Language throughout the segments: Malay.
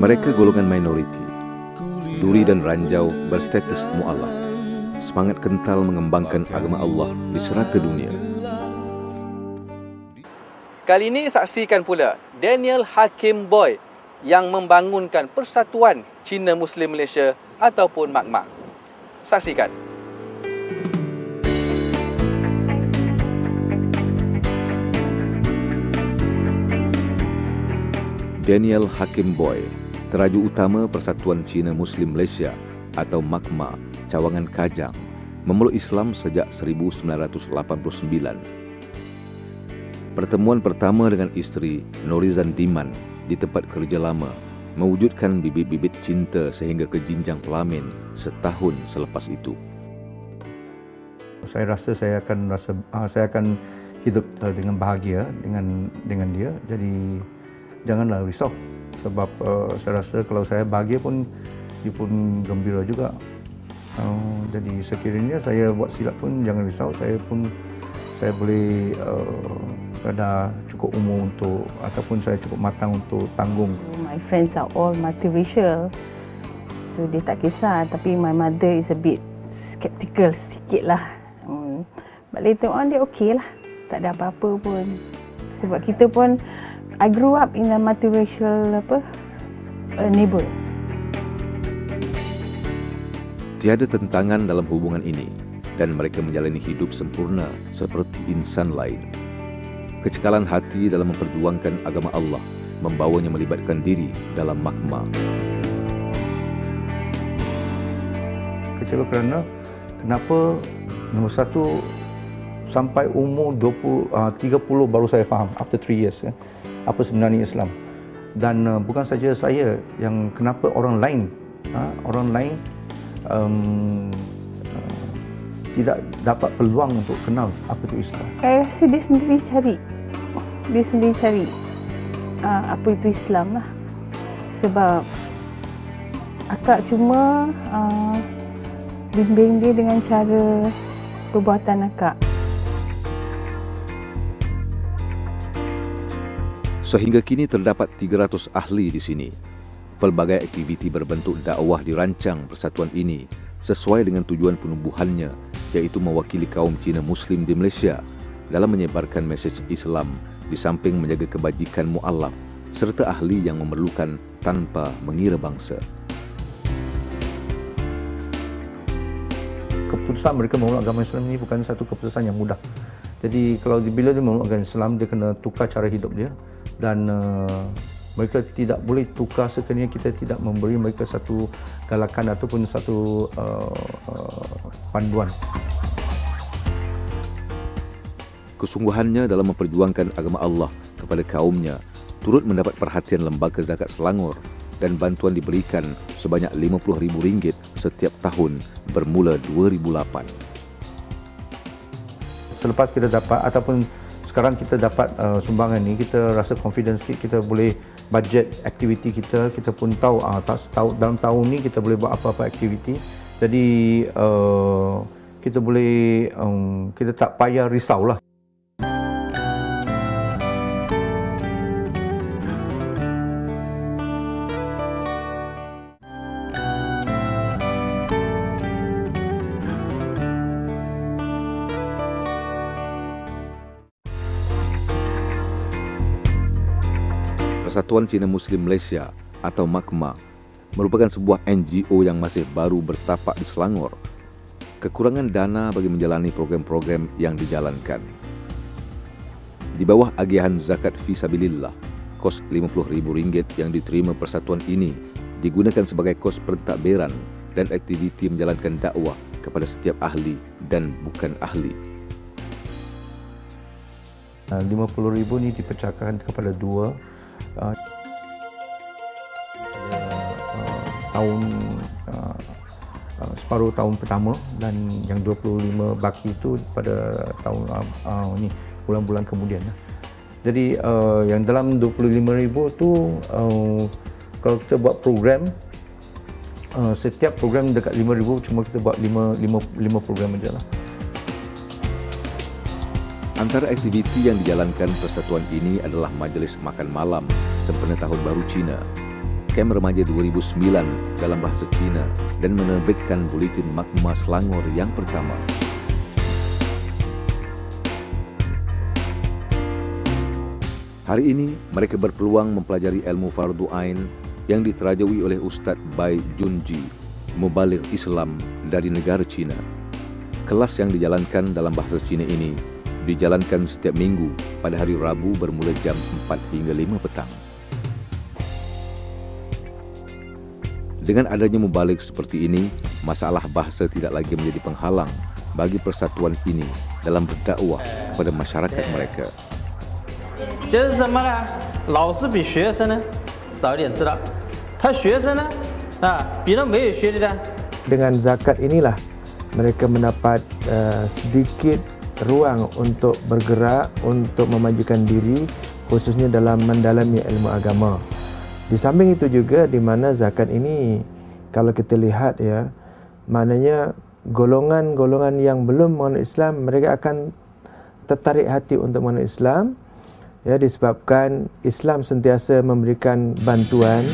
Mereka golongan minoriti. Duri dan ranjau berstatus mu'alaf. Semangat kental mengembangkan agama Allah diserak ke dunia. Kali ini saksikan pula Daniel Hakim Boy yang membangunkan Persatuan Cina Muslim Malaysia ataupun MAKMA. Saksikan. Daniel Hakim Boy, teraju utama Persatuan Cina Muslim Malaysia atau MAKMA, Cawangan Kajang, memeluk Islam sejak 1989. Pertemuan pertama dengan isteri Norizan Diman di tempat kerja lama mewujudkan bibit-bibit cinta sehingga ke jenjang pelamin setahun selepas itu. Saya rasa saya akan hidup dengan bahagia dengan dia. Jadi janganlah risau, sebab saya rasa kalau saya bahagia pun dia pun gembira juga. Jadi sekiranya saya buat silap pun jangan risau, saya boleh dah cukup umur untuk ataupun saya cukup matang untuk tanggung. My friends are all multiracial, so dia tak kisah. Tapi my mother is a bit skeptical sikit lah. But later on dia okey lah, tak ada apa-apa pun. Sebab kita pun I grew up in a multiracial neighbour. Tiada tentangan dalam hubungan ini dan mereka menjalani hidup sempurna seperti insan lain. Kecekalan hati dalam memperjuangkan agama Allah membawanya melibatkan diri dalam MAKMA. Kecewa kerana kenapa nombor satu sampai umur 30 baru saya faham, after 3 years, apa sebenarnya Islam. Dan bukan saja saya, yang kenapa orang lain tidak dapat peluang untuk kenal apa itu Islam. Saya rasa dia sendiri cari apa itu Islam lah. Sebab akak cuma bimbing dia dengan cara perbuatan akak. Sehingga kini terdapat 300 ahli di sini. Pelbagai aktiviti berbentuk dakwah dirancang persatuan ini sesuai dengan tujuan penubuhannya, iaitu mewakili kaum Cina Muslim di Malaysia dalam menyebarkan mesej Islam di samping menjaga kebajikan mu'alaf serta ahli yang memerlukan tanpa mengira bangsa. Keputusan mereka memeluk agama Islam ini bukan satu keputusan yang mudah. Jadi bila dia memeluk agama Islam, dia kena tukar cara hidup dia. Dan mereka tidak boleh tukar sekiranya kita tidak memberi mereka satu galakan ataupun satu panduan. Kesungguhannya dalam memperjuangkan agama Allah kepada kaumnya turut mendapat perhatian Lembaga Zakat Selangor dan bantuan diberikan sebanyak RM50,000 setiap tahun bermula 2008. Selepas kita dapat ataupun sekarang kita dapat sumbangan ni, kita rasa confidence sikit, kita boleh budget aktiviti kita pun tahu dalam tahun ni kita boleh buat apa-apa aktiviti. Jadi kita boleh kita tak payah risaulah. Persatuan Cina Muslim Malaysia atau MAKMA merupakan sebuah NGO yang masih baru bertapak di Selangor. Kekurangan dana bagi menjalani program-program yang dijalankan. Di bawah agihan zakat fisabilillah, kos RM50,000 yang diterima persatuan ini digunakan sebagai kos pentadbiran dan aktiviti menjalankan dakwah kepada setiap ahli dan bukan ahli. RM50,000 ni dipecahkan kepada dua. Separuh tahun pertama dan yang 25 baki itu pada tahun bulan-bulan kemudian. Jadi yang dalam RM25,000 tu kalau kita buat program, setiap program dekat RM5,000, cuma kita buat 5 program saja lah. Antara aktiviti yang dijalankan persatuan ini adalah majlis makan malam sempena Tahun Baru Cina. Kem Remaja 2009 dalam bahasa Cina dan menerbitkan buletin Makma Selangor yang pertama. Hari ini, mereka berpeluang mempelajari ilmu Fardu Ain yang diterajui oleh Ustaz Bai Junji, mubaligh Islam dari negara Cina. Kelas yang dijalankan dalam bahasa Cina ini dijalankan setiap minggu pada hari Rabu bermula jam 4 hingga 5 petang. Dengan adanya mubaligh seperti ini, masalah bahasa tidak lagi menjadi penghalang bagi persatuan ini dalam berdakwah kepada masyarakat mereka. 这是什么呢？老师比学生呢早一点知道，他学生呢比那没有学的呢。 Dengan zakat inilah mereka mendapat sedikit ruang untuk bergerak, untuk memajukan diri, khususnya dalam mendalami ilmu agama. Di samping itu juga di mana zakat ini kalau kita lihat ya, maknanya golongan-golongan yang belum mengenal Islam mereka akan tertarik hati untuk mengenal Islam ya, disebabkan Islam sentiasa memberikan bantuan.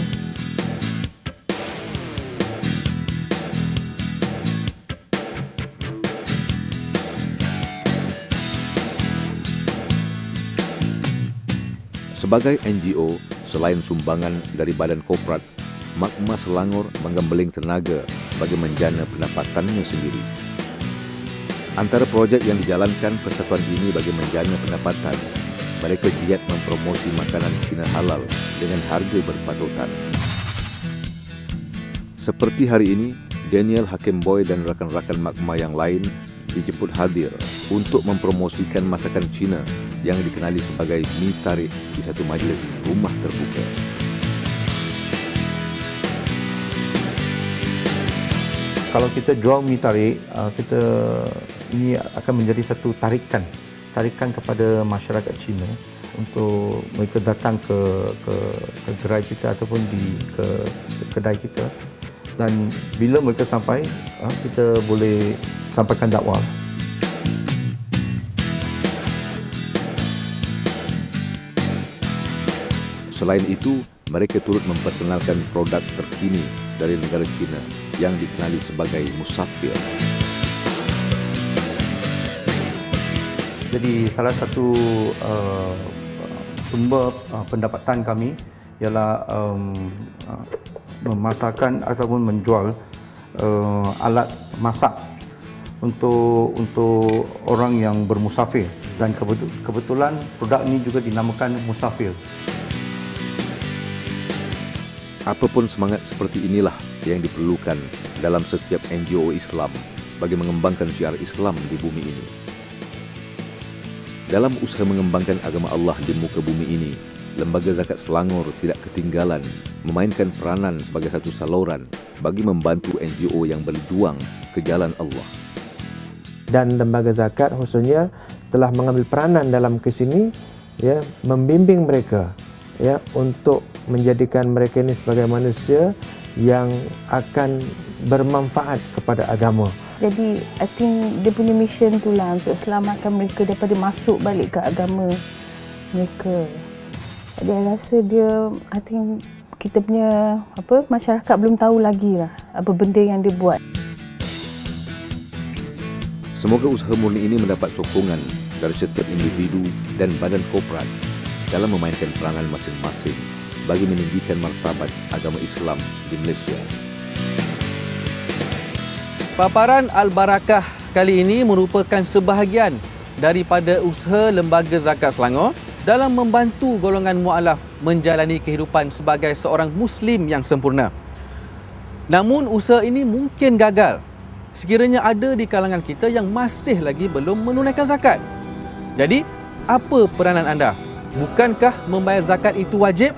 Sebagai NGO, selain sumbangan dari Badan Koprat, Makma Selangor menggembeling tenaga bagi menjana pendapatannya sendiri. Antara projek yang dijalankan persatuan ini bagi menjana pendapatan, mereka giat mempromosi makanan Cina halal dengan harga berpatutan. Seperti hari ini, Daniel Hakim Boy dan rakan-rakan Makma yang lain dijemput hadir untuk mempromosikan masakan Cina yang dikenali sebagai mi tarik di satu majlis rumah terbuka. Kalau kita jual mi tarik, ini akan menjadi satu tarikan kepada masyarakat Cina untuk mereka datang ke gerai kita ataupun ke kedai kita, dan bila mereka sampai, kita boleh sampaikan dakwah. Selain itu, mereka turut memperkenalkan produk terkini dari negara Cina yang dikenali sebagai musafir. Jadi salah satu sumber pendapatan kami ialah memasakkan ataupun menjual alat masak untuk orang yang bermusafir, dan kebetulan produk ini juga dinamakan musafir. Apapun semangat seperti inilah yang diperlukan dalam setiap NGO Islam bagi mengembangkan syiar Islam di bumi ini. Dalam usaha mengembangkan agama Allah di muka bumi ini, Lembaga Zakat Selangor tidak ketinggalan memainkan peranan sebagai satu saluran bagi membantu NGO yang berjuang ke jalan Allah. Dan Lembaga Zakat khususnya telah mengambil peranan dalam kesini ya, membimbing mereka ya, untuk menjadikan mereka ini sebagai manusia yang akan bermanfaat kepada agama. Jadi I think dia punya mission itulah untuk selamatkan mereka daripada masuk balik ke agama mereka. Jadi I rasa I think kita punya masyarakat belum tahu lagi lah apa benda yang dia buat. Semoga usaha murni ini mendapat sokongan dari setiap individu dan badan koprat dalam memainkan peranan masing-masing bagi meninggikan martabat agama Islam di Malaysia. Paparan Al-Barakah kali ini merupakan sebahagian daripada usaha Lembaga Zakat Selangor dalam membantu golongan mu'alaf menjalani kehidupan sebagai seorang Muslim yang sempurna. Namun usaha ini mungkin gagal sekiranya ada di kalangan kita yang masih lagi belum menunaikan zakat. Jadi, apa peranan anda? Bukankah membayar zakat itu wajib?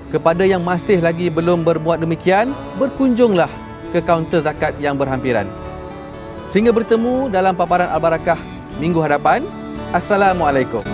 Kepada yang masih lagi belum berbuat demikian, berkunjunglah ke kaunter zakat yang berhampiran. Sehingga bertemu dalam paparan Al-Barakah minggu hadapan. Assalamualaikum.